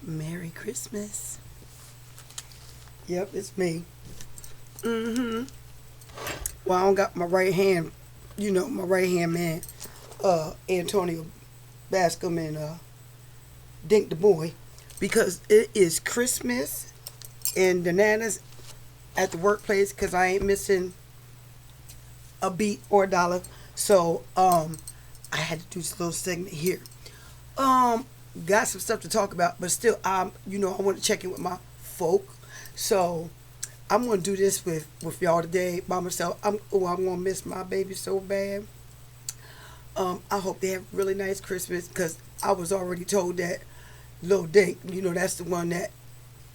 Merry Christmas. Yep, it's me. Mm-hmm. Well, I don't got my right hand, my right hand man, Antonio Bascom and Dink the Boy, because it is Christmas and the nanas at the workplace because I ain't missing a beat or a dollar. So, I had to do this little segment here. Um, got some stuff to talk about, but still, I want to check in with my folk. So, I'm gonna do this with y'all today by myself. I'm gonna miss my baby so bad. I hope they have a really nice Christmas because I was already told that Lil Dink, that's the one that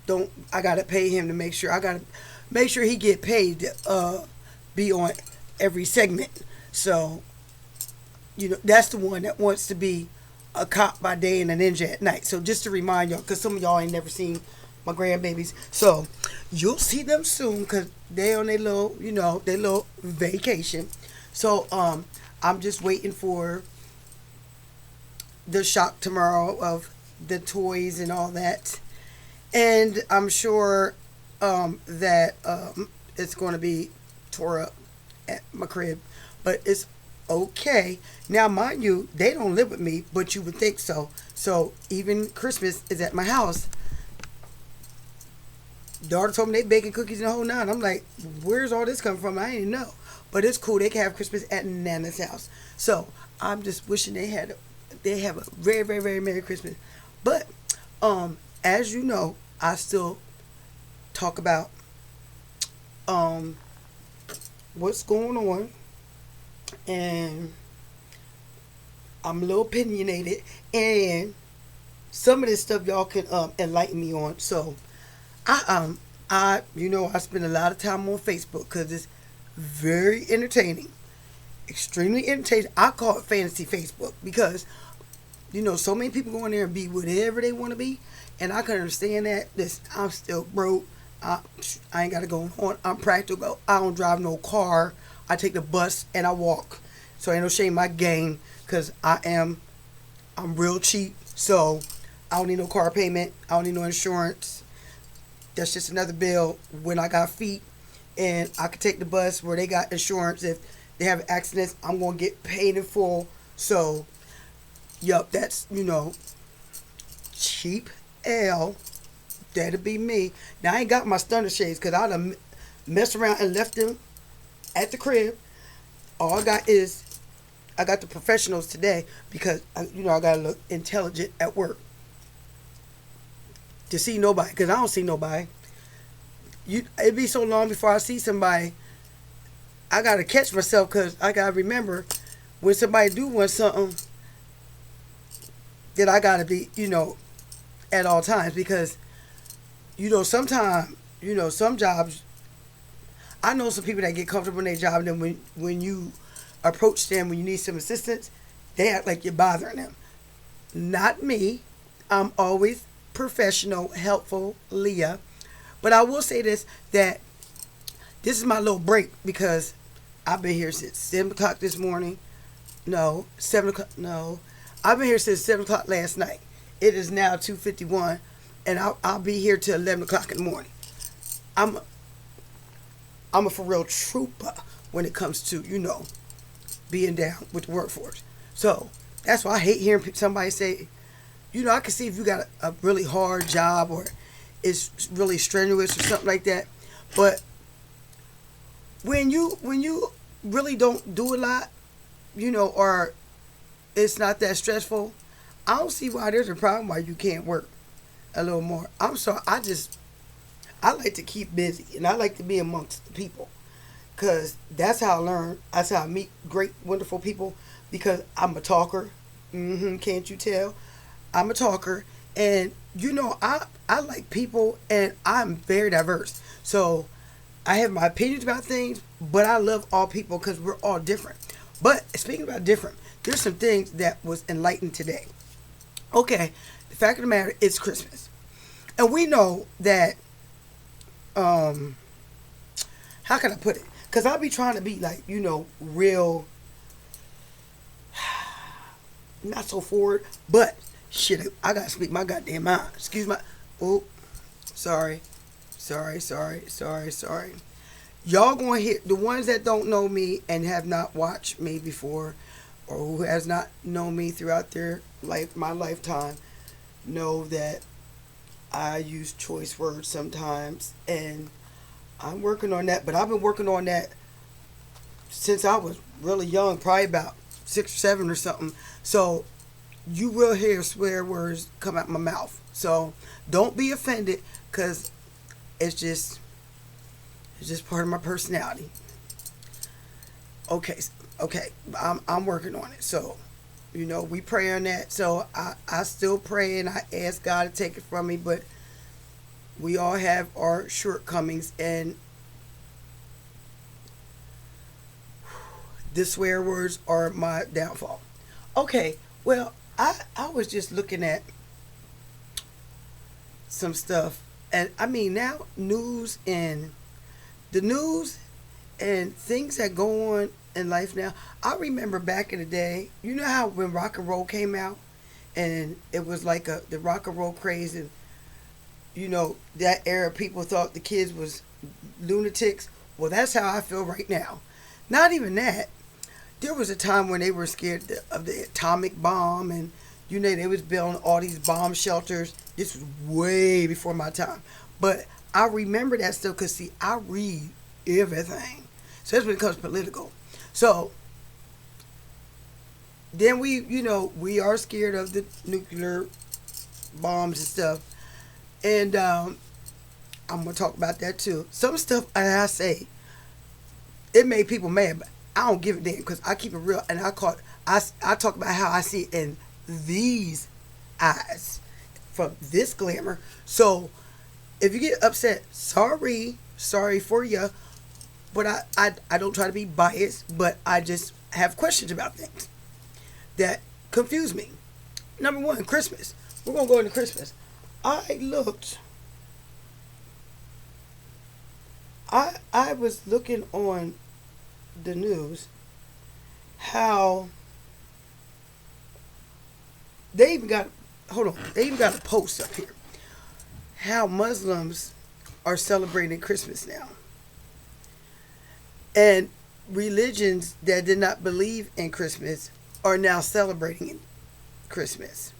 don't. I gotta pay him to make sure. I gotta make sure he get paid to be on every segment. So that's the one that wants to be a cop by day and a ninja at night. So just to remind y'all, because some of y'all ain't never seen my grandbabies, so you'll see them soon because they on their little vacation. So I'm just waiting for the shock tomorrow of the toys and all that, and I'm sure that it's going to be tore up at my crib, but it's okay. Now, mind you, they don't live with me, but you would think so. So even Christmas is at my house. Daughter told me they baking cookies and the whole nine. I'm like, where's all this coming from? I didn't know, but it's cool. They can have Christmas at Nana's house. So I'm just wishing they have a very very very Merry Christmas. But as you know, I still talk about um what's going on, and I'm a little opinionated, and some of this stuff y'all can enlighten me on. So I spend a lot of time on Facebook because it's very entertaining, extremely entertaining. I call it fantasy Facebook because so many people go in there and be whatever they want to be, and I can understand that. This I'm still broke. I, I ain't got to go on. I'm practical. I don't drive no car. I take the bus and I walk. So ain't no shame in my game because I'm real cheap. So I don't need no car payment. I don't need no insurance. That's just another bill when I got feet, and I could take the bus where they got insurance. If they have accidents, I'm gonna get paid in full. So, yup, that's cheap L. That'll be me. Now I ain't got my stunner shades because I'd have messed around and left them at the crib. All I got is I got the professionals today because I gotta look intelligent at work to see nobody because I don't see nobody. It'd be so long before I see somebody. I gotta catch myself because I gotta remember when somebody do want something that I gotta be at all times because sometimes some jobs. I know some people that get comfortable in their job, and then when you approach them when you need some assistance, they act like you're bothering them. Not me. I'm always professional, helpful, Leah. But I will say that this is my little break because I've been here since 7 o'clock this morning. No, 7 o'clock. No, I've been here since 7 o'clock last night. It is now 2:51, and I'll be here till 11 o'clock in the morning. I'm I'm a for real trooper when it comes to being down with the workforce. So that's why I hate hearing somebody say, I can see if you got a really hard job or it's really strenuous or something like that. But when you really don't do a lot, or it's not that stressful, I don't see why there's a problem why you can't work a little more. I'm sorry, I like to keep busy and I like to be amongst the people because that's how I learn. That's how I meet great, wonderful people because I'm a talker. Can't you tell? I'm a talker, and I like people, and I'm very diverse. So I have my opinions about things, but I love all people because we're all different. But speaking about different, there's some things that was enlightened today. Okay, the fact of the matter, it's Christmas, and we know that. How can I put it? Because I'll be trying to be like real, not so forward, but Shit, I gotta speak my goddamn mind. Excuse my. Oh, sorry. Sorry. Y'all gonna hear the ones that don't know me and have not watched me before, or who has not known me throughout their life, my lifetime, know that I use choice words sometimes, and I'm working on that. But I've been working on that since I was really young, probably about 6 or 7 or something. So you will hear swear words come out my mouth. So don't be offended, cause it's just part of my personality. Okay, okay, I'm working on it. So, we pray on that. So I still pray and I ask God to take it from me, but we all have our shortcomings, and the swear words are my downfall. Okay, well, I was just looking at some stuff, and I mean, now the news and things that go on in life now. I remember back in the day, you know how when rock and roll came out, and it was like the rock and roll craze, and that era people thought the kids was lunatics. Well, that's how I feel right now. Not even that. There was a time when they were scared of the atomic bomb, and they was building all these bomb shelters. This was way before my time, but I remember that still, because see, I read everything, so that's when it comes political. So then we are scared of the nuclear bombs and stuff, and I'm gonna talk about that too. Some stuff I say, it made people mad, but I don't give a damn, because I keep it real, and I talk about how I see it in these eyes from this glamour. So if you get upset, sorry for you, but I don't try to be biased, but I just have questions about things that confuse me. Number one, Christmas. We're gonna go into Christmas. I was looking on the news how they even got a post up here how Muslims are celebrating Christmas now, and religions that did not believe in Christmas are now celebrating Christmas,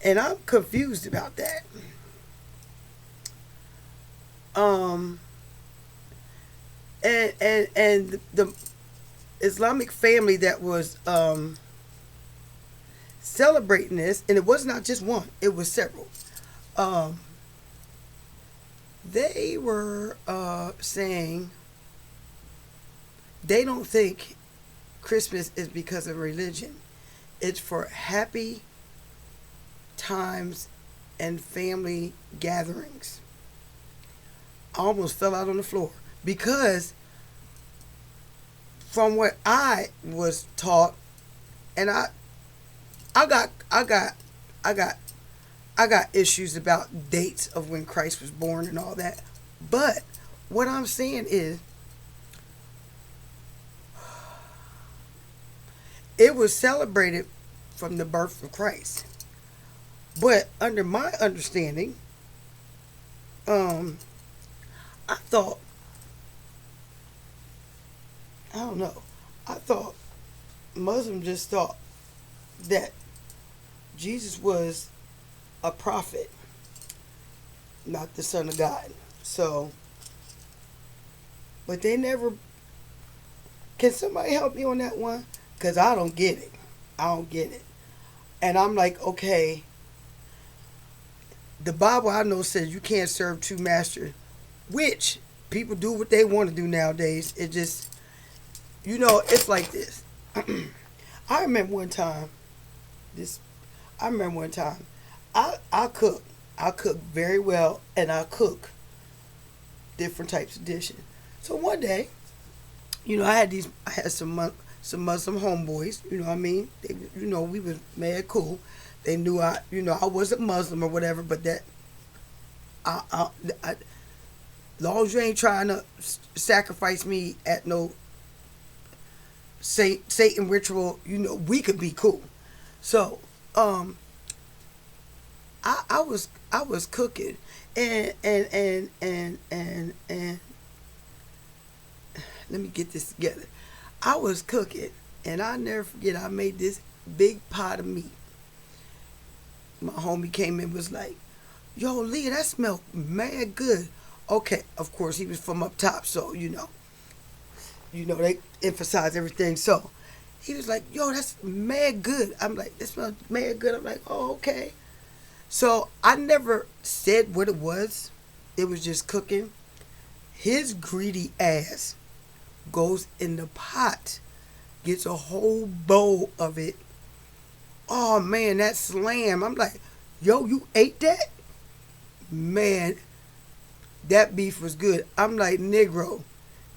and I'm confused about that. And the Islamic family that was celebrating this, and it was not just one, it was several. They were saying they don't think Christmas is because of religion. It's for happy times and family gatherings. I almost fell out on the floor, because from what I was taught, and I got issues about dates of when Christ was born and all that. But what I'm saying is, it was celebrated from the birth of Christ. But under my understanding, I thought Muslims just thought that Jesus was a prophet, not the Son of God. So, but they never. Can somebody help me on that one? Because I don't get it. And I'm like, okay, the Bible I know says you can't serve two masters, which people do what they want to do nowadays. It just, it's like this. I remember one time, I cook. I cook very well, and I cook different types of dishes. So one day, I had some Muslim homeboys. You know what I mean? They, we was mad cool. They knew I wasn't Muslim or whatever, but that as long as you ain't trying to sacrifice me at no Satan ritual, we could be cool. So, I was cooking, and let me get this together. I was cooking, and I never forget. I made this big pot of meat. My homie came in, was like, "Yo, Leah, that smelled mad good." Okay, of course he was from up top, so they emphasize everything. So he was like, "Yo, that's mad good." I'm like, "That smells mad good." I'm like, "Oh, okay." So I never said what it was. It was just cooking. His greedy ass goes in the pot, gets a whole bowl of it. Oh man, that slam. I'm like, "Yo, you ate that?" Man, that beef was good. I'm like, "Negro,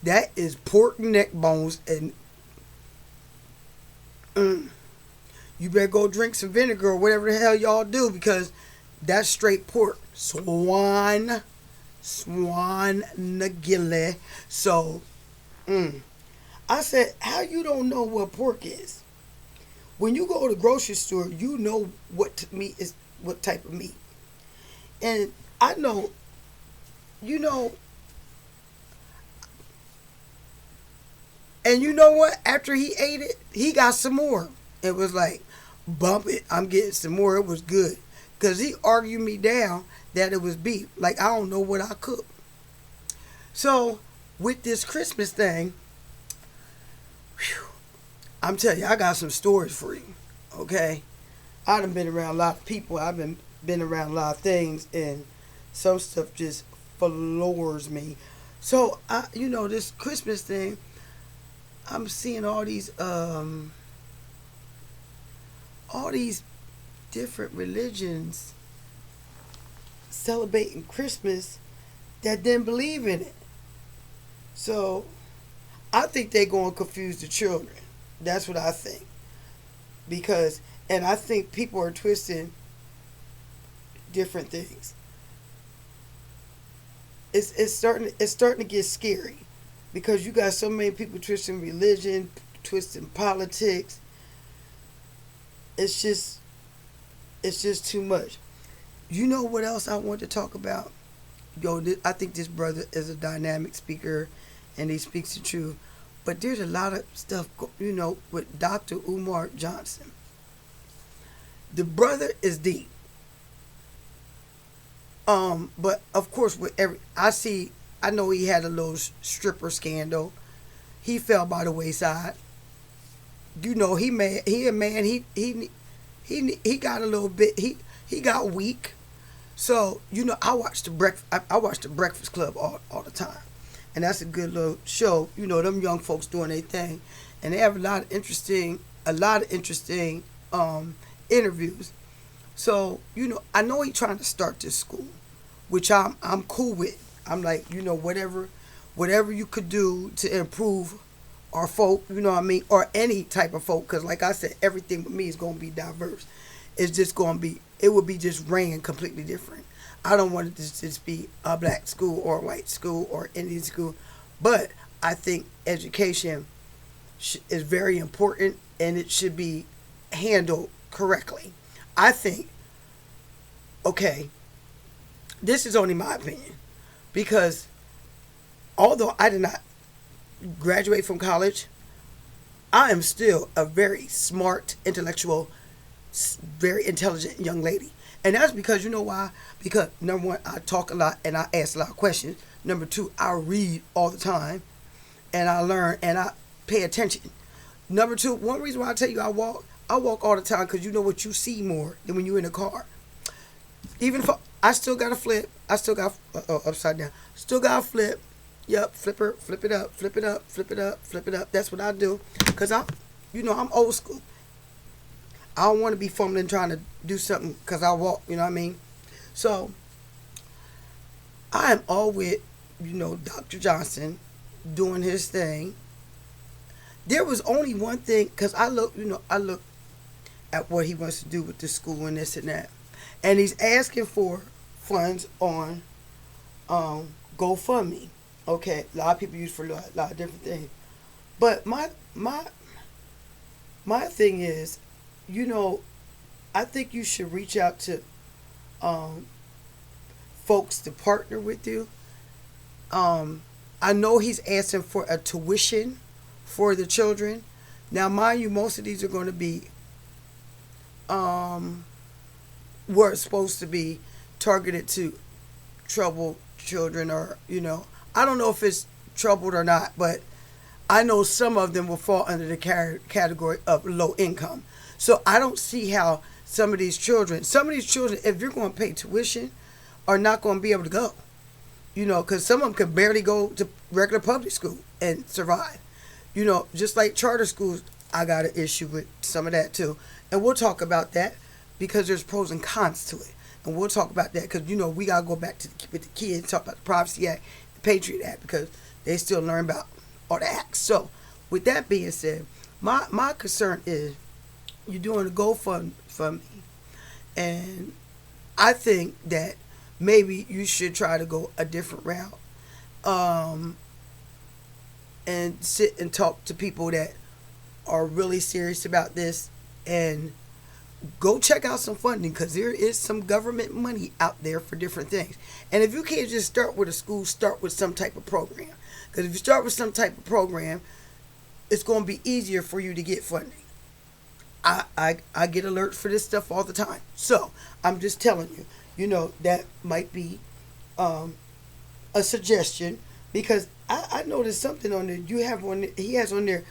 that is pork neck bones, and you better go drink some vinegar or whatever the hell y'all do, because that's straight pork. Swan nagile." So, I said, "How you don't know what pork is? When you go to the grocery store, you know meat is, what type of meat." And I know, you know, and you know what? After he ate it, he got some more. It was like, "Bump it, I'm getting some more." It was good. Because he argued me down that it was beef. Like, I don't know what I cooked. So, with this Christmas thing, whew, I'm telling you, I got some stories for you. Okay? I done been around a lot of people. I've been around a lot of things, and some stuff just floors me. So, this Christmas thing, I'm seeing all these different religions celebrating Christmas that didn't believe in it. So I think they're going to confuse the children. That's what I think. And I think people are twisting different things. It's starting to get scary, because you got so many people twisting religion, twisting politics. It's just too much. You know what else I want to talk about? Yo, I think this brother is a dynamic speaker, and he speaks the truth. But there's a lot of stuff, with Dr. Umar Johnson. The brother is deep. But of course, I know he had a little stripper scandal. He fell by the wayside. He a man. He got a little bit. He got weak. So I watch the Breakfast Club all the time, and that's a good little show. Them young folks doing their thing, and they have a lot of interesting interviews. So I know he's trying to start this school, which I'm cool with. I'm like, whatever you could do to improve our folk, what I mean, or any type of folk, because like I said, everything with me is going to be diverse. It's just going to be, it would be just ran completely different. I don't want it to just be a black school or a white school or Indian school, but I think education is very important, and it should be handled correctly. I think, okay, this is only my opinion, because although I did not graduate from college, I am still a very smart, intellectual, very intelligent young lady. And that's because, you know why? Because, number one, I talk a lot and I ask a lot of questions. Number two, I read all the time and I learn and I pay attention. Number two, one reason why I tell you I walk all the time, because you know what, you see more than when you're in a car. Even if I still got to flip, I still got upside down, still got to flip. Yep, flip it up, flip it up, flip it up, flip it up. That's what I do, because I'm old school. I don't want to be fumbling trying to do something because I walk, you know what I mean? So, I am all with, Dr. Johnson doing his thing. There was only one thing, because I look at what he wants to do with the school and this and that. And he's asking for funds on GoFundMe. Okay, a lot of people use for a lot of different things. But my thing is, I think you should reach out to um, folks to partner with you. Um, I know he's asking for a tuition for the children. Now, mind you, most of these are going to be um, were supposed to be targeted to troubled children, or I don't know if it's troubled or not, but I know some of them will fall under the category of low income. So I don't see how some of these children, if you're going to pay tuition, are not going to be able to go. Because some of them can barely go to regular public school and survive. Just like charter schools, I got an issue with some of that too. And we'll talk about that because there's pros and cons to it. And we'll talk about that because, we got to go back to with the kids, talk about the Privacy Act, the Patriot Act, because they still learn about all the acts. So, with that being said, my concern is you're doing a GoFundMe for me. And I think that maybe you should try to go a different route, and sit and talk to people that are really serious about this, and go check out some funding, because there is some government money out there for different things. And if you can't just start with a school, start with some type of program, because if you start with some type of program, it's going to be easier for you to get funding. I get alerts for this stuff all the time, so I'm just telling you, that might be a suggestion, because I noticed something on there. He has on there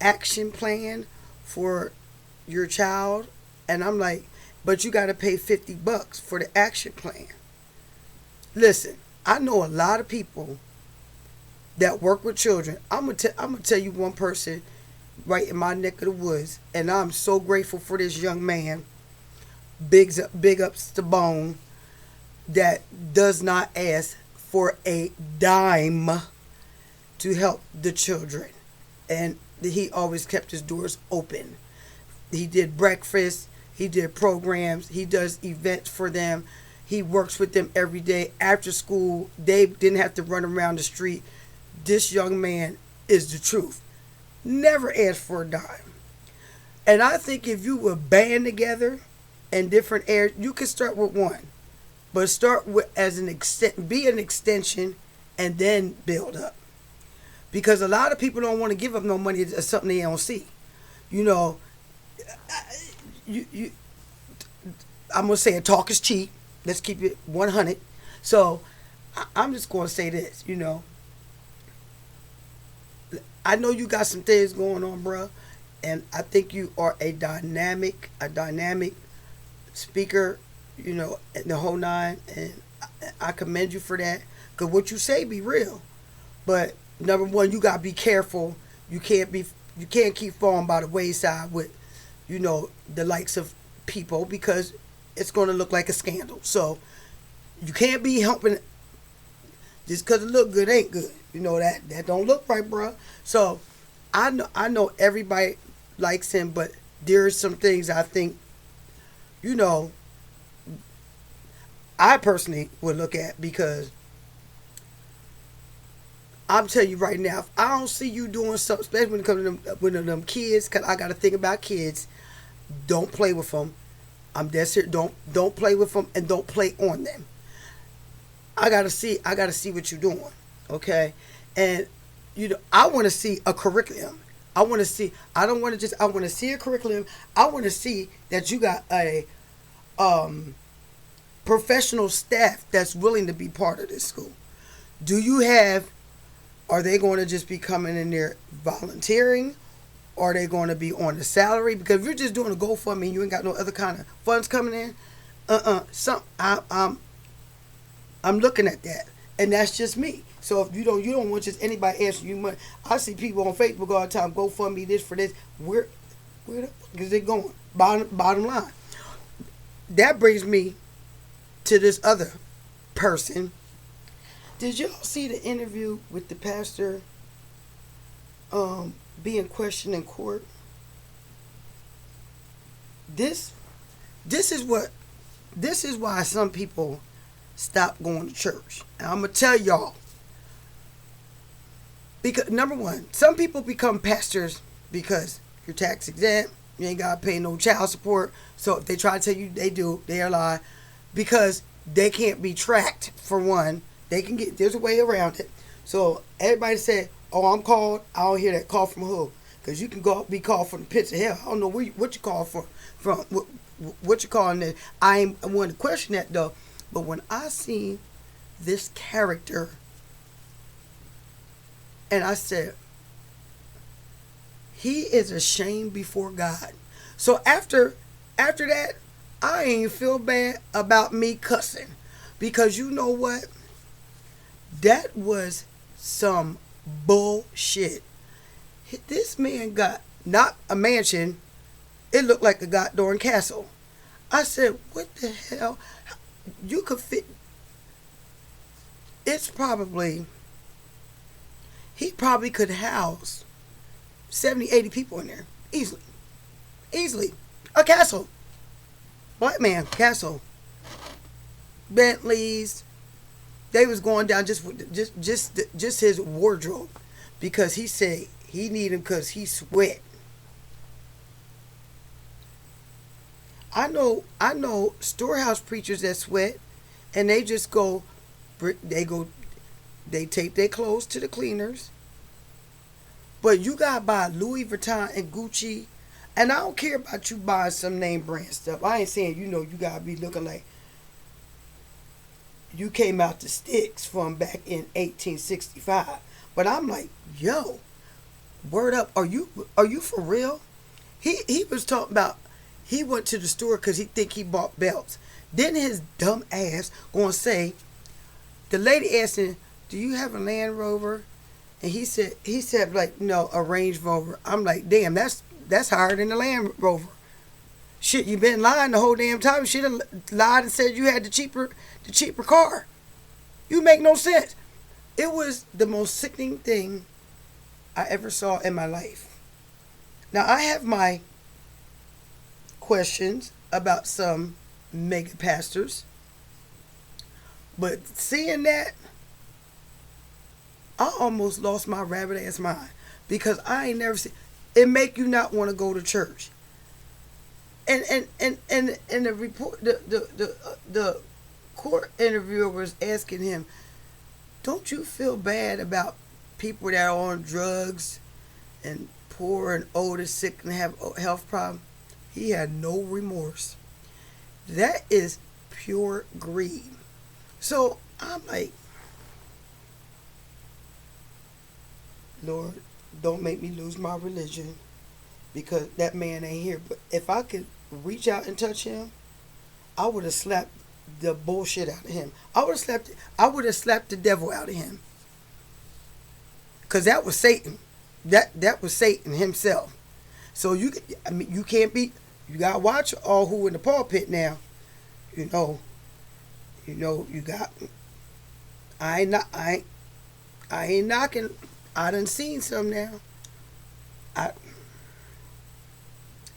action plan for your child, and I'm like, but you got to pay $50 for the action plan. Listen, I know a lot of people that work with children. I'm gonna tell you one person right in my neck of the woods, and I'm so grateful for this young man. Big ups to Bone, that does not ask for a dime to help the children, and he always kept his doors open. He did breakfast, he did programs, he does events for them, he works with them every day after school. They didn't have to run around the street. This young man is the truth. Never asked for a dime. And I think if you would band together in different areas, you could start with one. But start with be an extension, and then build up. Because a lot of people don't want to give up no money to something they don't see. You I'm gonna say, a talk is cheap. Let's keep it 100. So I'm just gonna say this. I know you got some things going on, bruh, and I think you are a dynamic speaker, in the whole nine, and I commend you for that. Cause what you say be real, but number one, you gotta be careful. You can't keep falling by the wayside with, the likes of people, because it's gonna look like a scandal. So you can't be helping just cause it look good ain't good. That don't look right, bro. So I know everybody likes him, but there are some things I think, I personally would look at, because I'm telling you right now, if I don't see you doing something, especially when it comes to them kids, because I got to think about kids, don't play with them. I'm dead serious. Don't play with them, and don't play on them. I gotta see what you're doing, okay? And I want to see a curriculum. I want to see a curriculum. I want to see that you got a professional staff that's willing to be part of this school. Are they going to just be coming in there volunteering? Or are they going to be on the salary? Because if you're just doing a GoFundMe and you ain't got no other kind of funds coming in, I'm looking at that, and that's just me. So if you don't want just anybody asking you money. I see people on Facebook all the time, GoFundMe this for this. Where the fuck is it going? Bottom line. That brings me to this other person. Did y'all see the interview with the pastor being questioned in court? This is why some people stop going to church. And I'm gonna tell y'all, because number one, some people become pastors because you're tax exempt, you ain't gotta pay no child support. So if they try to tell you they do, they're a lie. because they can't be tracked. For one, they can get there's a way around it. So everybody said, "Oh, I'm called." I don't hear that call from who, because you can go be called from the pits of hell. I don't know what you call from what you calling it. I want to question that though. But when I see this character, and I said, he is ashamed before God. So after that, I ain't feel bad about me cussing, because you know what? That was some bullshit. This man got not a mansion, it looked like a goddamn castle. I said, what the hell? You could fit. It's probably, he probably could house 70, 80 people in there. Easily. Easily. A castle. Black man, castle. Bentleys. They was going down just his wardrobe, because he said he need him because he sweat. I know storehouse preachers that sweat, and they just go, they take their clothes to the cleaners. But you gotta buy Louis Vuitton and Gucci, and I don't care about you buying some name brand stuff. I ain't saying you gotta be looking like you came out the sticks from back in 1865. But I'm like, yo, word up, are you for real? He was talking about he went to the store because he think he bought belts. Then his dumb ass gonna say, the lady asked him, "Do you have a Land Rover?" And he said like, no, a Range Rover. I'm like, damn, that's higher than the Land Rover. Shit, you been lying the whole damn time. You should have lied and said you had the cheaper car. You make no sense. It was the most sickening thing I ever saw in my life. Now I have my questions about some mega pastors, but seeing that, I almost lost my rabbit ass mind, because I ain't never seen it make you not want to go to church. And the report, the court interviewer was asking him, "Don't you feel bad about people that are on drugs and poor and old and sick and have health problems?" He had no remorse. That is pure greed. So I'm like, Lord, don't make me lose my religion, because that man ain't here. But if I could reach out and touch him, I would have slapped the bullshit out of him. I would have slapped the devil out of him. Because that was Satan. That was Satan himself. So you can't be, you gotta watch all who in the pulpit now. You got, I ain't knocking. I done seen some now. I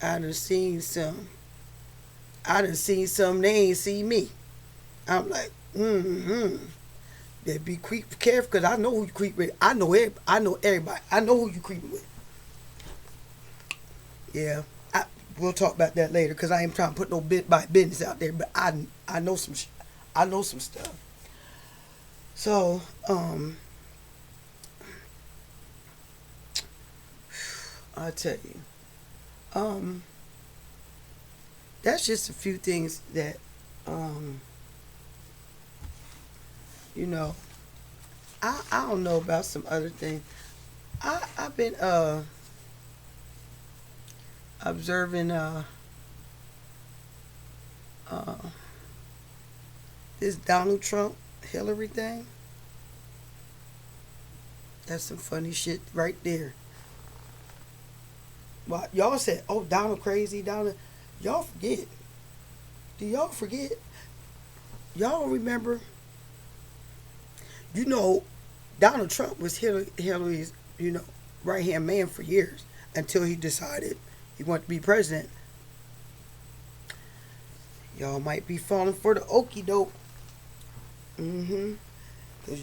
done seen some. They ain't seen me. I'm like, They be careful, because I know who you creep with. I know everybody. I know who you creeping with. Yeah, we'll talk about that later, because I ain't trying to put no bit by business out there. But I know some I know some stuff. So I tell you, that's just a few things that I don't know about some other things. I've been observing this Donald Trump Hillary thing. That's some funny shit right there. Well, y'all said, "Oh, Donald crazy, Donald." Y'all forget. Do y'all forget? Y'all remember? Donald Trump was Hillary's, right hand man for years, until he decided he wanted to be president. Y'all might be falling for the okie doke. Because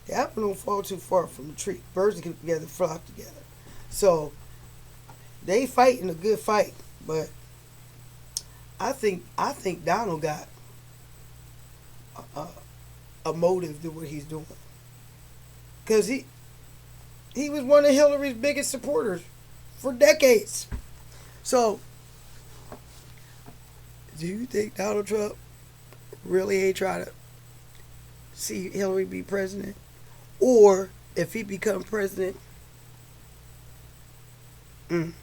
the apple don't fall too far from the tree. Birds that get together flock together. So they fighting a good fight, but I think Donald got a, a motive to what he's doing, because he was one of Hillary's biggest supporters for decades. So, do you think Donald Trump really ain't trying to see Hillary be president? Or if he become president, mm,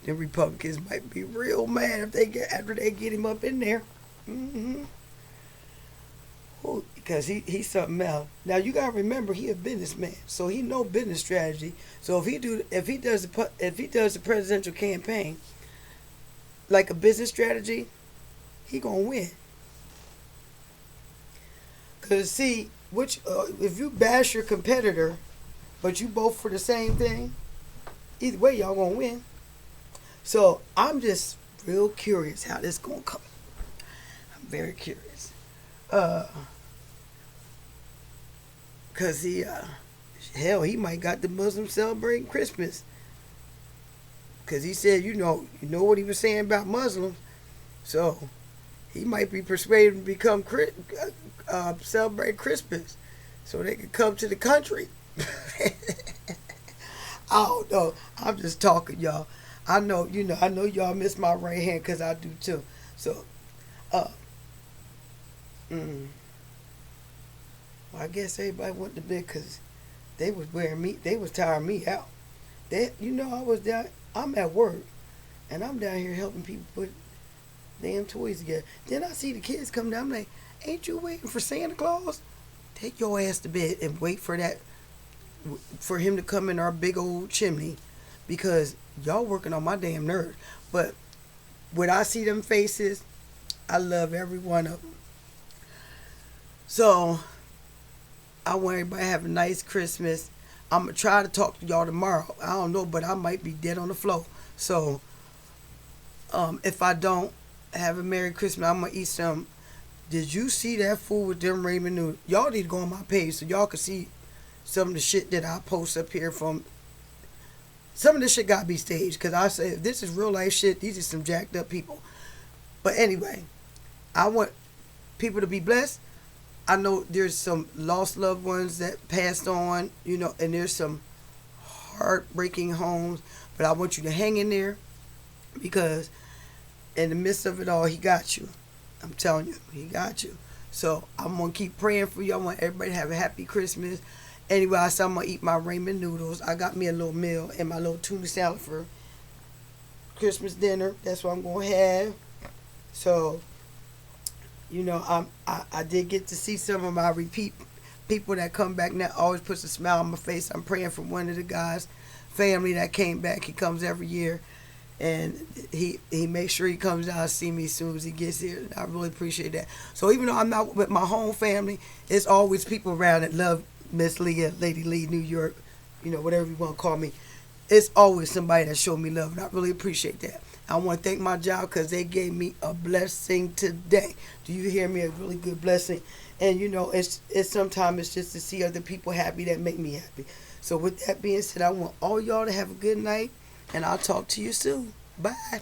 the Republicans might be real mad if they get after they get him up in there. hmm Because he's something else. Now you gotta remember he a businessman, so he know business strategy. So if he does the presidential campaign like a business strategy, he gonna win. Cause see, which if you bash your competitor, but you both for the same thing, either way y'all gonna win. So I'm just real curious how this gonna come. I'm very curious. Uh, Cause hell, he might got the Muslims celebrating Christmas. Cause he said, you know what he was saying about Muslims. So he might be persuaded to become celebrate Christmas, so they can come to the country. I don't know. I'm just talking, y'all. I know, I know y'all miss my right hand because I do too. So, uh, mm, well, I guess everybody went to bed because they was wearing me. They was tiring me out. I was down. I'm at work, and I'm down here helping people put damn toys together. Then I see the kids come down. I'm like, ain't you waiting for Santa Claus? Take your ass to bed and wait for for him to come in our big old chimney, because y'all working on my damn nerves. But when I see them faces, I love every one of them. So I want everybody to have a nice Christmas. I'm gonna try to talk to y'all tomorrow. I don't know, but I might be dead on the floor. So if I don't have a Merry Christmas, I'm gonna eat some. Did you see that food with them ramen noodles? Y'all need to go on my page so y'all can see some of the shit that I post up here from. Some of this shit gotta be staged, because I say if this is real life shit, these are some jacked up people. But anyway, I want people to be blessed. I know there's some lost loved ones that passed on, and there's some heartbreaking homes. But I want you to hang in there, because in the midst of it all, he got you. I'm telling you, he got you. So I'm going to keep praying for you. I want everybody to have a happy Christmas. Anyway, I said I'm going to eat my ramen noodles. I got me a little meal and my little tuna salad for Christmas dinner. That's what I'm going to have. So, I did get to see some of my repeat people that come back now. Always puts a smile on my face. I'm praying for one of the guys' family that came back. He comes every year. And he makes sure he comes down and see me as soon as he gets here. I really appreciate that. So even though I'm not with my home family, it's always people around that love Miss Leah, Lady Lee, New York, whatever you want to call me. It's always somebody that showed me love, and I really appreciate that. I want to thank my job because they gave me a blessing today. Do you hear me? A really good blessing. And it's sometimes it's just to see other people happy that make me happy. So with that being said, I want all y'all to have a good night. And I'll talk to you soon. Bye.